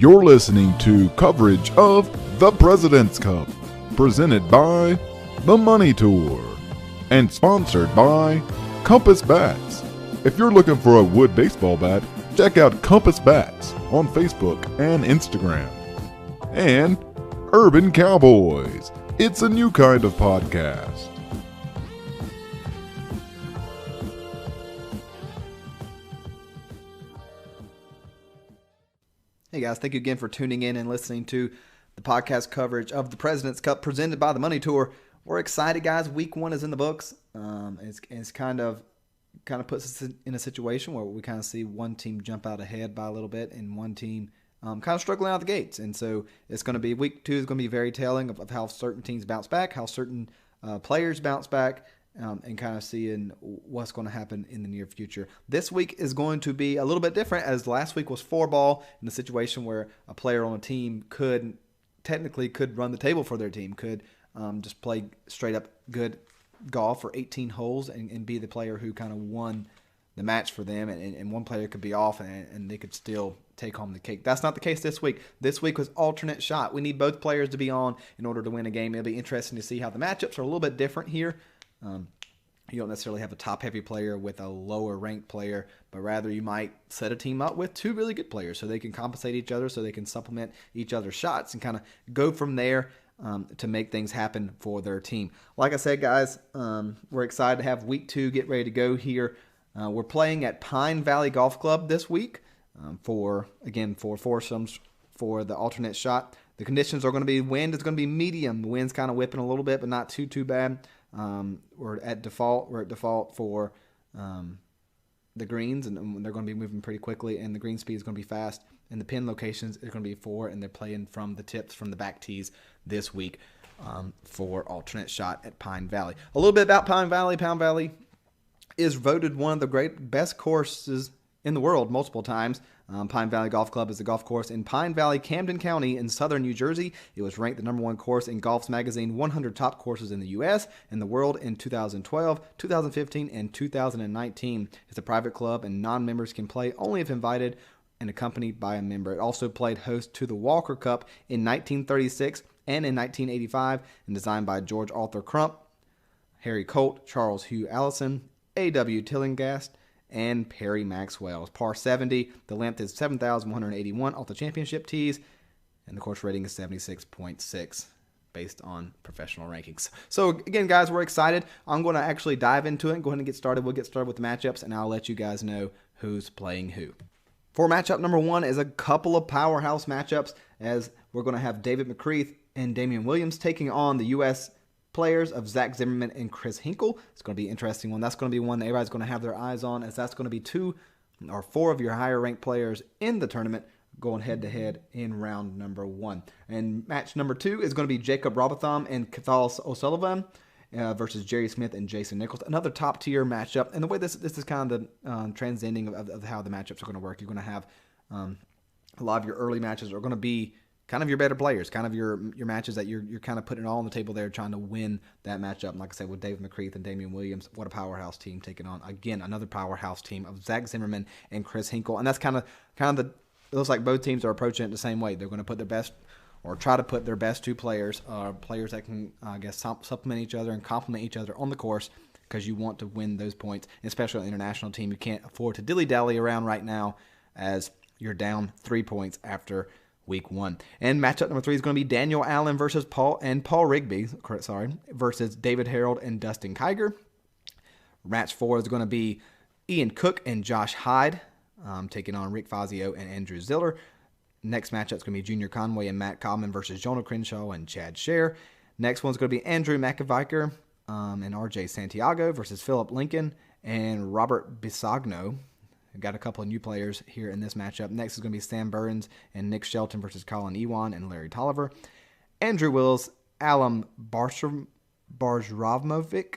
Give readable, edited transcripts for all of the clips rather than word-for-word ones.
You're listening to coverage of the President's Cup, presented by the Money Tour, and sponsored by Compass Bats. If you're looking for a wood baseball bat, check out Compass Bats on Facebook and Instagram. And Urban Cowboys. It's a new kind of podcast. Hey guys, thank you again for tuning in and listening to the podcast coverage of the President's Cup presented by the Money Tour. We're excited, guys. Week 1 is in the books. It's kind of puts us in a situation where we kind of see one team jump out ahead by a little bit and one team kind of struggling out the gates. And so it's going to be week 2 is going to be very telling of how certain teams bounce back, how certain players bounce back, and kind of seeing what's going to happen in the near future. This week is going to be a little bit different, as last week was 4-ball in a situation where a player on a team could run the table for their team, could just play straight up good golf for 18 holes and be the player who kind of won the match for them, and one player could be off and they could still take home the cake. That's not the case this week. This week was alternate shot. We need both players to be on in order to win a game. It'll be interesting to see how the matchups are a little bit different here. You don't necessarily have a top-heavy player with a lower-ranked player, but rather you might set a team up with 2 really good players so they can compensate each other, so they can supplement each other's shots and kind of go from there to make things happen for their team. Like I said, guys, we're excited to have week 2 get ready to go here. We're playing at Pine Valley Golf Club this week for foursomes for the alternate shot. The conditions are going to be, wind is going to be medium. The wind's kind of whipping a little bit, but not too bad. We're at default for the greens, and they're going to be moving pretty quickly, and the green speed is going to be fast, and the pin locations is going to be 4, and they're playing from the tips from the back tees this week for alternate shot at Pine Valley. A little bit about Pine Valley. Pine Vallly is voted one of the best courses in the world multiple times. Pine Valley Golf Club is a golf course in Pine Valley, Camden County in southern New Jersey. It was ranked the number 1 course in Golf's magazine 100 Top Courses in the U.S. and the world in 2012, 2015, and 2019. It's a private club, and non-members can play only if invited and accompanied by a member. It also played host to the Walker Cup in 1936 and in 1985, and designed by George Arthur Crump, Harry Colt, Charles Hugh Allison, A.W. Tillingast, and Perry Maxwell. It's par 70. The length is 7,181 off the championship tees, and the course rating is 76.6 based on professional rankings. So again, guys, we're excited. I'm going to actually dive into it and go ahead and get started. We'll get started with the matchups, and I'll let you guys know who's playing who. For matchup number 1 is a couple of powerhouse matchups, as we're going to have David McCreath and Damian Williams taking on the U.S. players of Zach Zimmerman and Chris Hinkle. It's going to be an interesting one. That's going to be one that everybody's going to have their eyes on, as that's going to be 2 or 4 of your higher ranked players in the tournament going head to head in round number 1. And match number 2 is going to be Jacob Robotham and Cathal O'Sullivan versus Jerry Smith and Jason Nichols. Another top tier matchup. And the way this is kind of the transcending of how the matchups are going to work. You're going to have a lot of your early matches are going to be kind of your better players, kind of your matches that you're kind of putting it all on the table there, trying to win that matchup. And like I said, with David McCreath and Damian Williams, what a powerhouse team taking on, again, another powerhouse team of Zach Zimmerman and Chris Hinkle. And that's kind of it looks like both teams are approaching it the same way. They're going to put their best, or try to put their best 2 players, players that can, supplement each other and complement each other on the course, because you want to win those points, especially on an international team. You can't afford to dilly-dally around right now, as you're down 3 points after week 1. And matchup number 3 is going to be Daniel Allen versus Paul Rigby, versus David Harold and Dustin Kiger. Match 4 is going to be Ian Cook and Josh Hyde taking on Rick Fazio and Andrew Ziller. Next matchup is going to be Junior Conway and Matt Common versus Jonah Crenshaw and Chad Scher. Next one's going to be Andrew McAviker and RJ Santiago versus Philip Lincoln and Robert Bisagno. Got a couple of new players here in this matchup. Next is going to be Sam Burns and Nick Shelton versus Colin Ewan and Larry Tolliver. Andrew Wills, Alam Barzravmovic,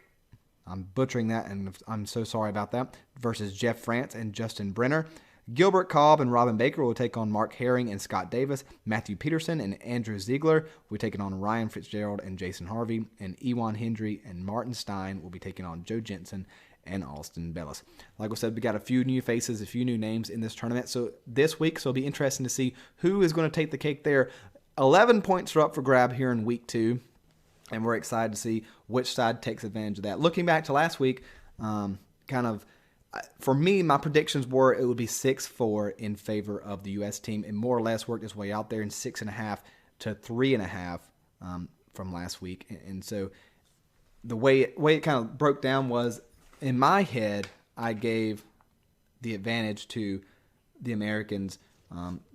I'm butchering that, and I'm so sorry about that, versus Jeff France and Justin Brenner. Gilbert Cobb and Robin Baker will take on Mark Herring and Scott Davis. Matthew Peterson and Andrew Ziegler will be taking on Ryan Fitzgerald and Jason Harvey. And Ewan Hendry and Martin Stein will be taking on Joe Jensen and Austin Bellis. Like I said, we got a few new faces, a few new names in this tournament. So this week, so it'll be interesting to see who is going to take the cake there. 11 points are up for grab here in week 2, and we're excited to see which side takes advantage of that. Looking back to last week, for me, my predictions were it would be 6-4 in favor of the U.S. team, and more or less worked its way out there in 6.5 to 3.5 from last week. And so the way it kind of broke down was, in my head, I gave the advantage to the Americans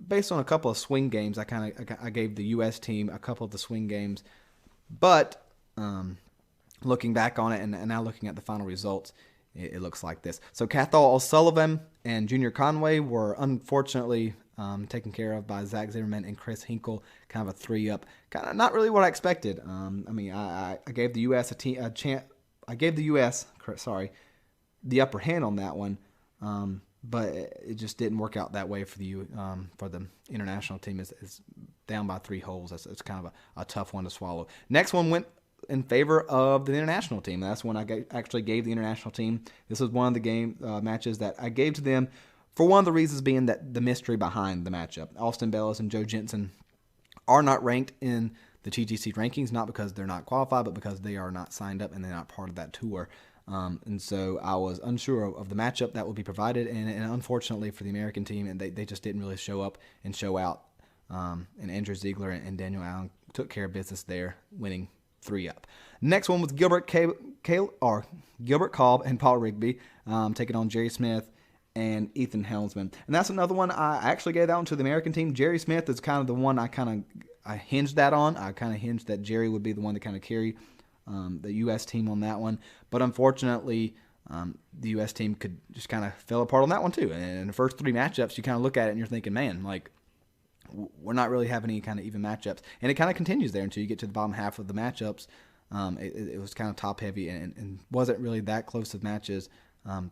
based on a couple of swing games. I gave the U.S. team a couple of the swing games, but looking back on it and now looking at the final results, it looks like this. So Cathal O'Sullivan and Junior Conway were unfortunately taken care of by Zach Zimmerman and Chris Hinkle, kind of a 3-up. Kind of not really what I expected. I gave the U.S. I gave the U.S. the upper hand on that one, but it just didn't work out that way for the international team. It's down by 3 holes. It's kind of a tough one to swallow. Next one went in favor of the international team. That's when I actually gave the international team. This was one of the matches that I gave to them, for one of the reasons being that the mystery behind the matchup. Austin Bellis and Joe Jensen are not ranked in the TGC rankings, not because they're not qualified, but because they are not signed up and they're not part of that tour. And so I was unsure of the matchup that would be provided, and unfortunately for the American team, and they just didn't really show up and show out. And Andrew Ziegler and Daniel Allen took care of business there, winning 3-up. Next one was Gilbert Kolb and Paul Rigby taking on Jerry Smith and Ethan Helmsman. And that's another one I actually gave that one to the American team. Jerry Smith is kind of the one I hinged that on. I kind of hinged that Jerry would be the one to kind of carry the U.S. team on that one. But unfortunately, the U.S. team could just kind of fell apart on that one too. And in the first 3 matchups, you kind of look at it and you're thinking, man, like, we're not really having any kind of even matchups. And it kind of continues there until you get to the bottom half of the matchups. It was kind of top-heavy and wasn't really that close of matches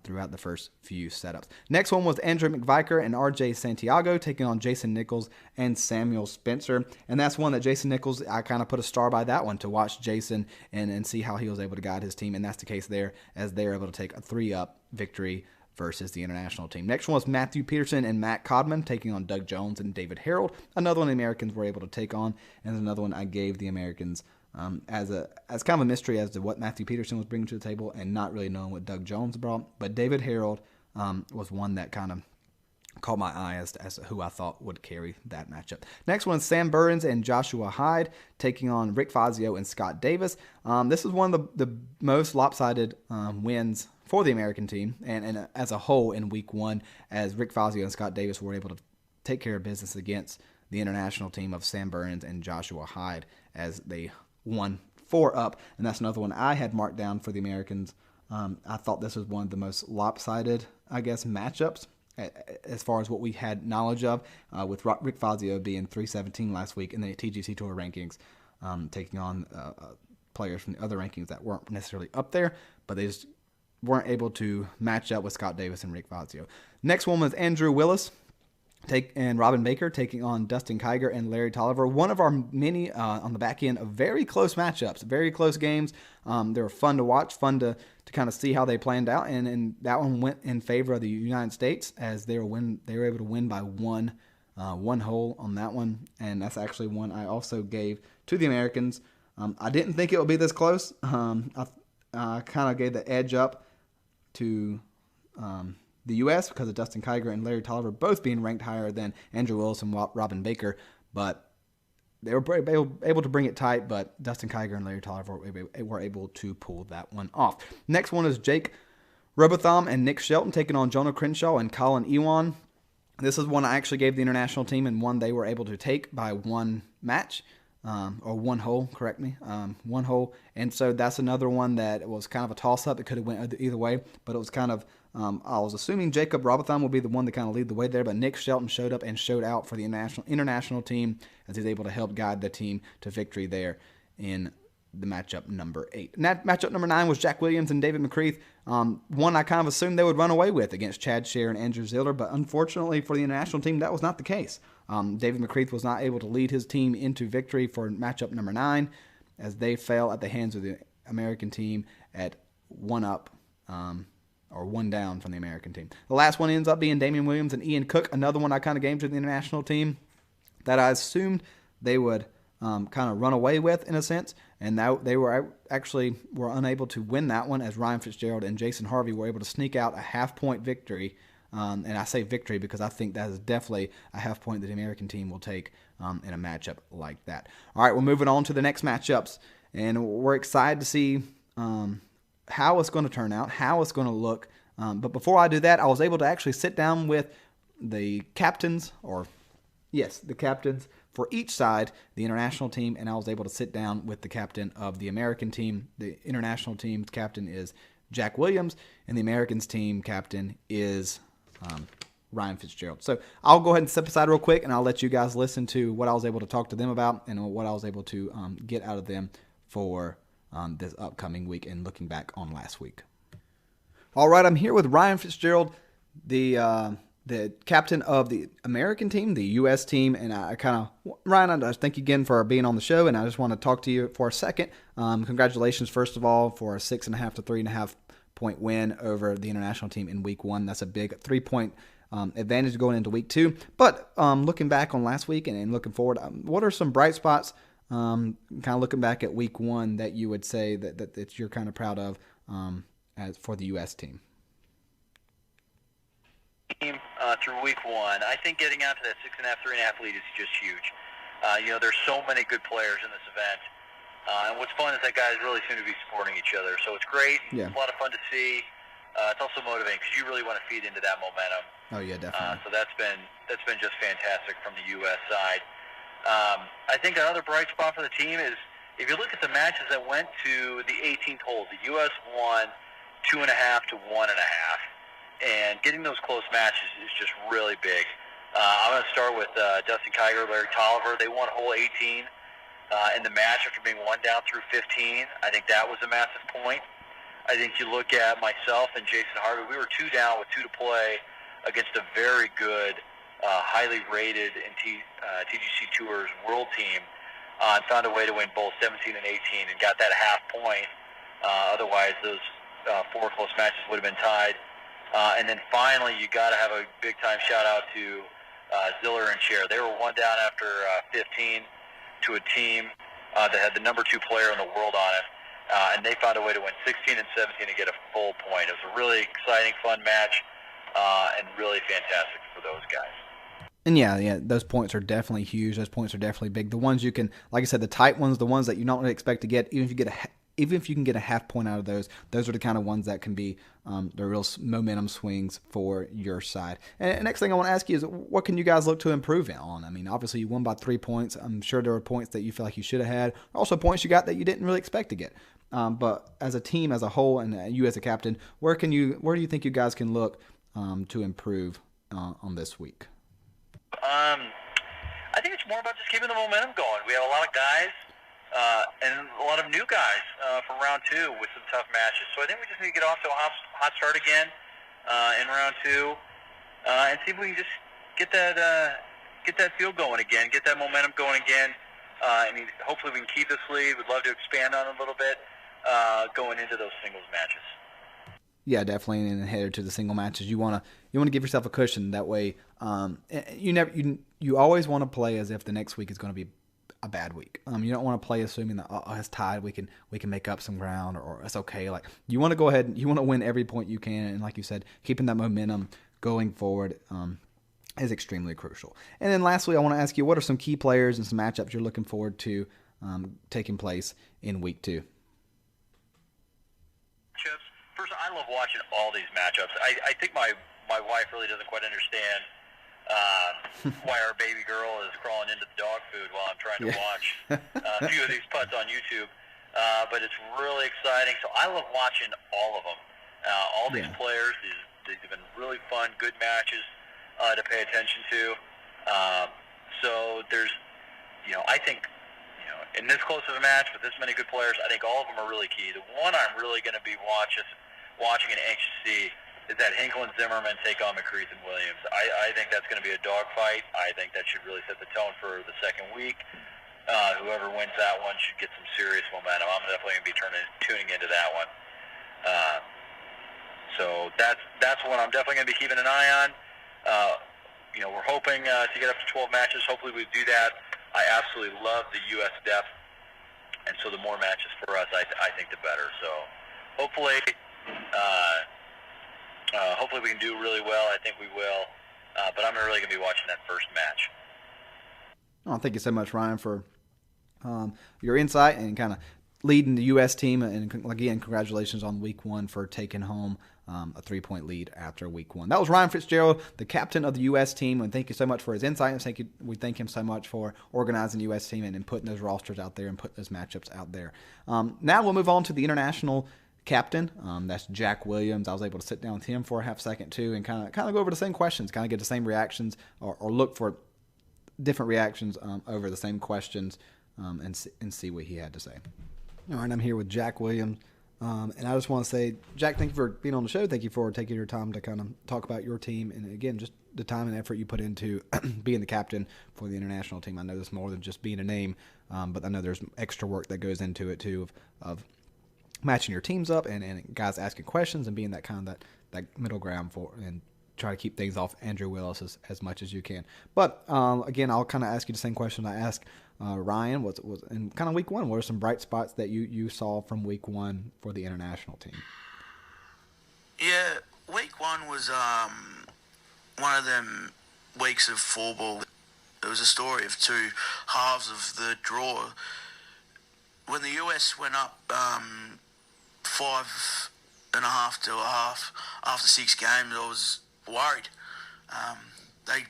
throughout the first few setups. Next one was Andrew McViker and RJ Santiago taking on Jason Nichols and Samuel Spencer. And that's one that Jason Nichols, I kind of put a star by that one to watch Jason and see how he was able to guide his team. And that's the case there, as they're able to take a 3-up victory versus the international team. Next one was Matthew Peterson and Matt Codman taking on Doug Jones and David Harold. Another one the Americans were able to take on, and another one I gave the Americans as kind of a mystery as to what Matthew Peterson was bringing to the table, and not really knowing what Doug Jones brought. But David Harold was one that kind of caught my eye as to who I thought would carry that matchup. Next one is Sam Burns and Joshua Hyde taking on Rick Fazio and Scott Davis. This is one of the most lopsided wins for the American team and as a whole in week 1, as Rick Fazio and Scott Davis were able to take care of business against the international team of Sam Burns and Joshua Hyde, as they won 4-up. And that's another one I had marked down for the Americans. I thought this was one of the most lopsided, I guess, matchups as far as what we had knowledge of, with Rick Fazio being 317 last week in the TGC Tour rankings, taking on players from the other rankings that weren't necessarily up there, but they just weren't able to match up with Scott Davis and Rick Fazio. Next one was Andrew Willis and Robin Baker taking on Dustin Kiger and Larry Tolliver. One of our many on the back end of very close matchups, very close games. They were fun to watch, fun to kind of see how they planned out, and that one went in favor of the United States, as they were able to win by one hole on that one. And that's actually one I also gave to the Americans. I didn't think it would be this close. I kind of gave the edge up to the U.S. because of Dustin Kiger and Larry Tolliver both being ranked higher than Andrew Willis and Robin Baker, but they were able to bring it tight, but Dustin Kiger and Larry Tolliver were able to pull that one off. Next one is Jake Robotham and Nick Shelton taking on Jonah Crenshaw and Colin Ewan. This is one I actually gave the international team, and one they were able to take by one match. Or one hole, correct me, one hole. And so that's another one that was kind of a toss-up. It could have went either way, but it was kind of, I was assuming Jacob Robotham would be the one to kind of lead the way there, but Nick Shelton showed up and showed out for the international team, as he's able to help guide the team to victory there in the matchup number 8. And that matchup number 9 was Jack Williams and David McCreath, one I kind of assumed they would run away with against Chad Scher and Andrew Ziller, but unfortunately for the international team, that was not the case. David McCreath was not able to lead his team into victory for matchup number 9, as they fell at the hands of the American team at 1-up or one down from the American team. The last one ends up being Damian Williams and Ian Cook, another one I kind of gave to the international team that I assumed they would kind of run away with in a sense, and they were unable to win that one as Ryan Fitzgerald and Jason Harvey were able to sneak out a half-point victory. And I say victory because I think that is definitely a half point that the American team will take in a matchup like that. All right, we're moving on to the next matchups, and we're excited to see how it's going to turn out, how it's going to look. But before I do that, I was able to actually sit down with the captains for each side, the international team, and I was able to sit down with the captain of the American team. The international team's captain is Jack Williams, and the Americans team captain is Ryan Fitzgerald. So I'll go ahead and step aside real quick, and I'll let you guys listen to what I was able to talk to them about and what I was able to get out of them for this upcoming week and looking back on last week. All right, I'm here with Ryan Fitzgerald, the captain of the American team, the U.S. team, and Ryan, I thank you again for being on the show, and I just want to talk to you for a second. Congratulations, first of all, for a 6.5 to 3.5 point win over the international team in week 1. That's a big 3-point advantage going into week 2. But looking back on last week and looking forward, what are some bright spots, kind of looking back at week 1 that you would say that you're kind of proud of as for the U.S. team? Through week 1, I think getting out to that 6.5, 3.5 lead is just huge. There's so many good players in this event. And what's fun is that guys really seem to be supporting each other. So it's great. Yeah. It's a lot of fun to see. It's also motivating because you really want to feed into that momentum. Oh, yeah, definitely. So that's been just fantastic from the U.S. side. I think another bright spot for the team is if you look at the matches that went to the 18th hole, the U.S. won 2.5 to 1.5. And getting those close matches is just really big. I'm going to start with Dustin Kiger, Larry Tolliver. They won hole 18 in the match after being 1 down through 15. I think that was a massive point. I think you look at myself and Jason Harvey. We were 2 down with 2 to play against a very good, highly rated TGC Tours world team, and found a way to win both 17 and 18 and got that half point. Otherwise, those 4 close matches would have been tied. And then finally, you got to have a big-time shout-out to Ziller and Cher. They were 1 down after 15 to a team that had the number 2 player in the world on it. And they found a way to win 16 and 17 and get a full point. It was a really exciting, fun match, and really fantastic for those guys. And yeah, those points are definitely huge. Those points are definitely big. The ones you can, like I said, the tight ones, the ones that you don't really expect to get, even if you can get a half point out of those are the kind of ones that can be the real momentum swings for your side. And next thing I want to ask you is, what can you guys look to improve on? I mean, obviously you won by 3 points. I'm sure there were points that you feel like you should have had. Also points you got that you didn't really expect to get. But as a team, as a whole, and you as a captain, where do you think you guys can look to improve on this week? I think it's more about just keeping the momentum going. We have a lot of guys. And a lot of new guys from round 2 with some tough matches. So I think we just need to get off to a hot start again in round 2 and see if we can just get that field going again, get that momentum going again. Hopefully we can keep this lead. We'd love to expand on it a little bit going into those singles matches. Yeah, definitely, and headed to the single matches. You want to give yourself a cushion that way. You always want to play as if the next week is going to be a bad week. You don't want to play assuming that it's tied, we can make up some ground, or it's okay. Like, you want to go ahead and you want to win every point you can, and like you said, keeping that momentum going forward is extremely crucial. And then lastly, I want to ask you, what are some key players and some matchups you're looking forward to taking place in week 2? First, I love watching all these matchups. I think my wife really doesn't quite understand why our baby girl is crawling into the dog food while I'm trying to watch a few of these putts on YouTube. But it's really exciting. So I love watching all of them. All these players, these have been really fun, good matches to pay attention to. So there's, I think, in this close of a match with this many good players, I think all of them are really key. The one I'm really going to be watching and anxious to see is that Hinkle and Zimmerman take on McCreath and Williams. I think that's going to be a dogfight. I think that should really set the tone for the second week. Whoever wins that one should get some serious momentum. I'm definitely going to be tuning into that one. So that's one I'm definitely going to be keeping an eye on. We're hoping to get up to 12 matches. Hopefully we do that. I absolutely love the U.S. depth, and so the more matches for us, I think the better. So hopefully we can do really well. I think we will. But I'm really going to be watching that first match. Oh, thank you so much, Ryan, for your insight and kind of leading the U.S. team. And again, congratulations on week one for taking home a 3-point lead after week one. That was Ryan Fitzgerald, the captain of the U.S. team. And thank you so much for his insight. And we thank him so much for organizing the U.S. team and putting those rosters out there and putting those matchups out there. Now we'll move on to the international captain. That's Jack Williams. I was able to sit down with him for a half second too and kind of go over the same questions, kind of get the same reactions or look for different reactions over the same questions and see what he had to say. All right, I'm here with Jack Williams. And I just want to say, Jack, thank you for being on the show. Thank you for taking your time to kind of talk about your team. And again, just the time and effort you put into being the captain for the international team. I know there's more than just being a name, but I know there's extra work that goes into it too of matching your teams up and guys asking questions and being that kind of that middle ground for and try to keep things off Andrew Willis as much as you can. But again, I'll kind of ask you the same question I asked Ryan. Was in kind of week one? What are some bright spots that you saw from week one for the international team? Yeah, week one was one of them weeks of football. It was a story of two halves of the draw. When the US went up 5.5 to a half after 6 games, I was worried. They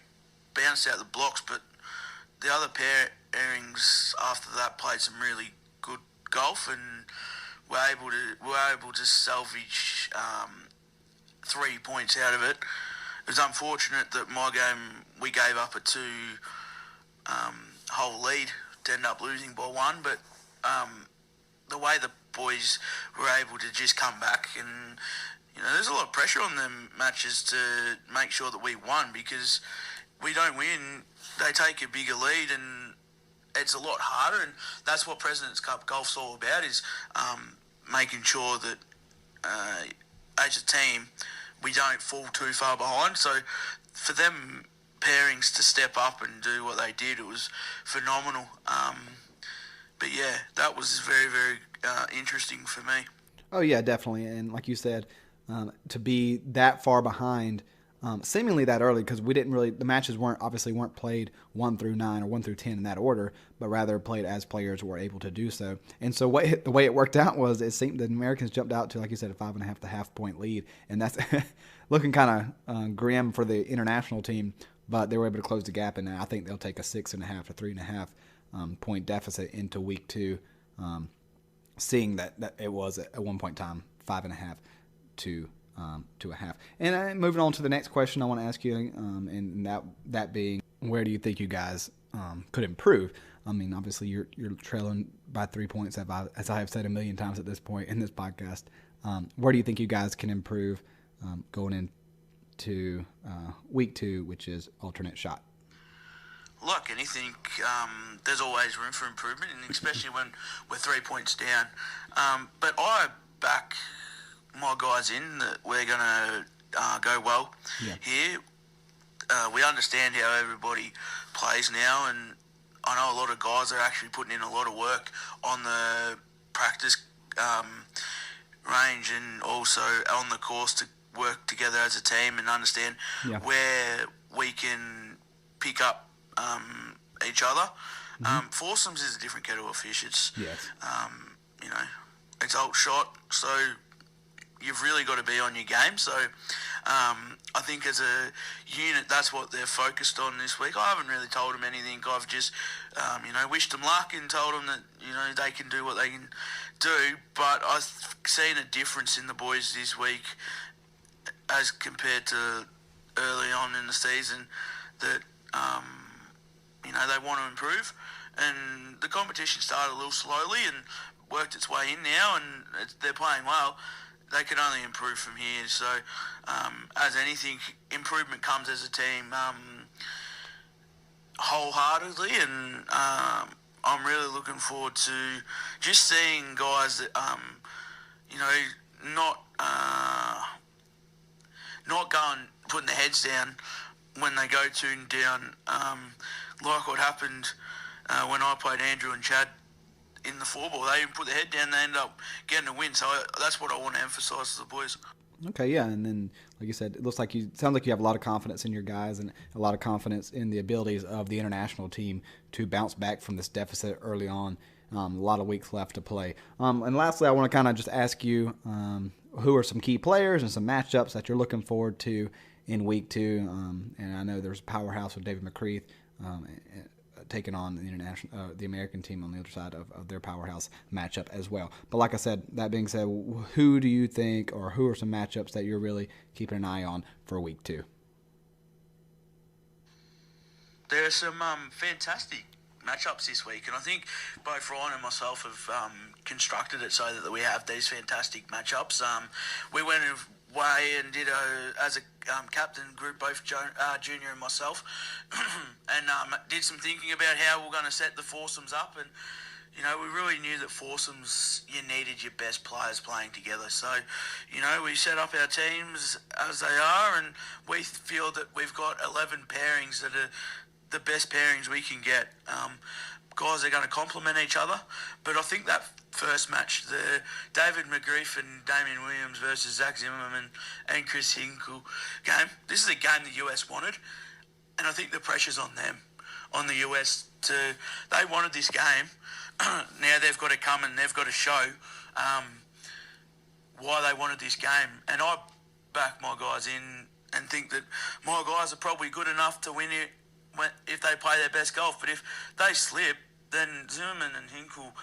bounced out the blocks, but the other pairings after that played some really good golf and were able to salvage 3 points out of it. It was unfortunate that my game we gave up a 2-hole lead to end up losing by 1, but the way the boys were able to just come back and there's a lot of pressure on them matches to make sure that we won because we don't win, they take a bigger lead and it's a lot harder, and that's what President's Cup golf's all about is making sure that as a team we don't fall too far behind. So for them pairings to step up and do what they did, it was phenomenal. But yeah, that was very, very interesting for me. Oh yeah, definitely. And like you said, to be that far behind, seemingly that early, because the matches weren't played 1 through 9 or 1 through 10 in that order, but rather played as players were able to do so. And so the way it worked out was it seemed the Americans jumped out to, like you said, a 5.5 to half-point lead, and that's looking kind of grim for the international team. But they were able to close the gap, and I think they'll take a 6.5 to 3.5 point deficit into week 2, seeing that it was at one point in time 5.5 to a half. And moving on to the next question I want to ask you, and that being, where do you think you guys could improve? I mean, obviously you're trailing by 3 points, as I have said a million times at this point in this podcast. Where do you think you guys can improve going into week 2, which is alternate shot? Like anything, there's always room for improvement, and especially when we're 3 points down. But I back my guys in that we're going to go well here. We understand how everybody plays now, and I know a lot of guys are actually putting in a lot of work on the practice range and also on the course to work together as a team and understand where we can pick up each other. Foursomes is a different kettle of fish. It's it's alt shot, so you've really got to be on your game. So I think as a unit, that's what they're focused on this week. I haven't really told them anything. I've just wished them luck and told them that they can do what they can do. But I've seen a difference in the boys this week as compared to early on in the season that they want to improve, and the competition started a little slowly and worked its way in now, and they're playing well. They can only improve from here. So as anything, improvement comes as a team wholeheartedly, and I'm really looking forward to just seeing guys that not not going putting their heads down when they go tuned down, like what happened when I played Andrew and Chad in the 4-ball. They didn't put their head down, they ended up getting a win. So that's what I want to emphasise to the boys. Okay, yeah, and then like you said, it looks like sounds like you have a lot of confidence in your guys and a lot of confidence in the abilities of the international team to bounce back from this deficit early on. A lot of weeks left to play. And lastly, I want to kind of just ask you who are some key players and some matchups that you're looking forward to in week 2. And I know there's a powerhouse with David McCreath taking on the American team on the other side of their powerhouse matchup as well. But like I said, that being said, who do you think, or who are some matchups that you're really keeping an eye on for week 2? There are some fantastic matchups this week, and I think both Ryan and myself have constructed it so that we have these fantastic matchups. We went away and did as a captain group, both Junior and myself, and did some thinking about how we're going to set the foursomes up. And you know, we really knew that foursomes, you needed your best players playing together. So, you know, we set up our teams as they are, and we feel that we've got 11 pairings that are the best pairings we can get. Guys are going to complement each other, but I think that first match, the David McGriff and Damien Williams versus Zach Zimmerman and Chris Hinkle game, this is a game the US wanted, and I think the pressure's on them, on the US. They wanted this game. Now they've got to come and they've got to show why they wanted this game, and I back my guys in and think that my guys are probably good enough to win it if they play their best golf. But if they slip, then Zimmerman and Hinkle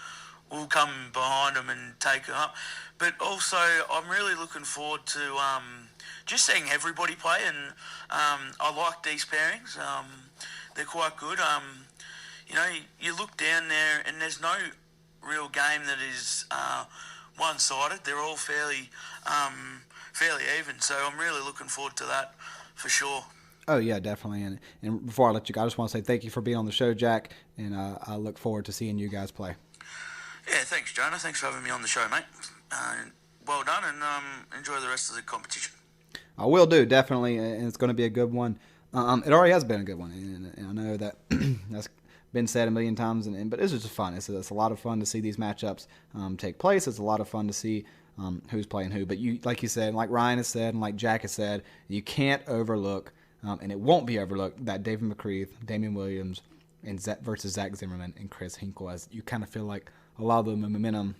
will come behind them and take them up. But also, I'm really looking forward to just seeing everybody play, and I like these pairings. They're quite good. You know, you look down there and there's no real game that is one-sided. They're all fairly even. So I'm really looking forward to that for sure. Oh, yeah, definitely. And before I let you go, I just want to say thank you for being on the show, Jack, and I look forward to seeing you guys play. Yeah, thanks, Jonah. Thanks for having me on the show, mate. Well done, and enjoy the rest of the competition. I will do, definitely, and it's going to be a good one. It already has been a good one, and I know that that's been said a million times, but it's just fun. It's a lot of fun to see these matchups take place. It's a lot of fun to see who's playing who. But you, like you said, like Ryan has said, and like Jack has said, you can't overlook and it won't be overlooked that David McCreath, Damian Williams, and versus Zach Zimmerman and Chris Hinkle, as you kind of feel like a lot of the momentum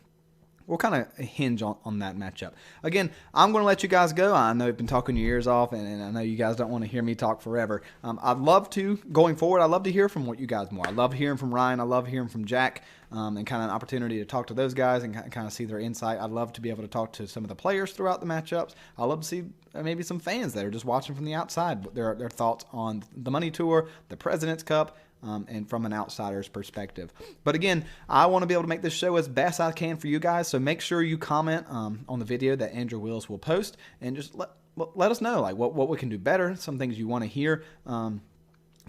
will kind of hinge on that matchup. Again, I'm going to let you guys go. I know I've been talking your ears off, and I know you guys don't want to hear me talk forever. I'd love to, going forward, I'd love to hear from you guys more. I love hearing from Ryan. I love hearing from Jack, and kind of an opportunity to talk to those guys and kind of see their insight. I'd love to be able to talk to some of the players throughout the matchups. I'd love to see maybe some fans that are just watching from the outside, their thoughts on the Money Tour, the President's Cup, and from an outsider's perspective. But again, I want to be able to make this show as best I can for you guys, so make sure you comment on the video that Andrew Willis will post, and just let us know like what we can do better, some things you want to hear,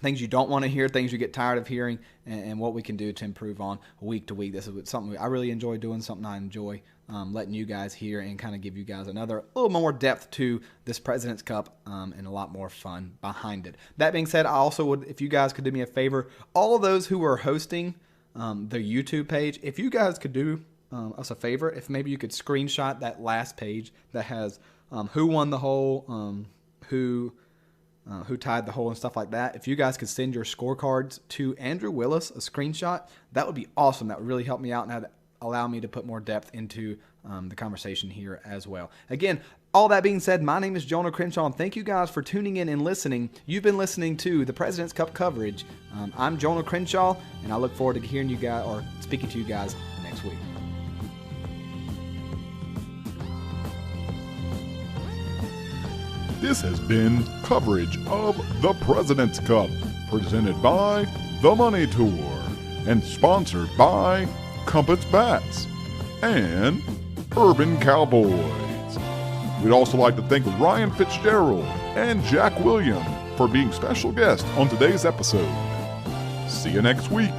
things you don't want to hear, things you get tired of hearing, and what we can do to improve on week to week. This is something I really enjoy doing, something I enjoy letting you guys hear and kind of give you guys a little more depth to this President's Cup and a lot more fun behind it. That being said, I also would, if you guys could do me a favor, all of those who are hosting the YouTube page, if you guys could do us a favor, if maybe you could screenshot that last page that has who won the hole, who tied the hole and stuff like that. If you guys could send your scorecards to Andrew Willis, a screenshot, that would be awesome. That would really help me out and allow me to put more depth into the conversation here as well. Again, all that being said, my name is Jonah Crenshaw, and thank you guys for tuning in and listening. You've been listening to the President's Cup coverage. I'm Jonah Crenshaw, and I look forward to hearing you guys or speaking to you guys next week. This has been coverage of the President's Cup, presented by The Money Tour, and sponsored by Compass Bats and Urban Cowboys. We'd also like to thank Ryan Fitzgerald and Jack William for being special guests on today's episode. See you next week.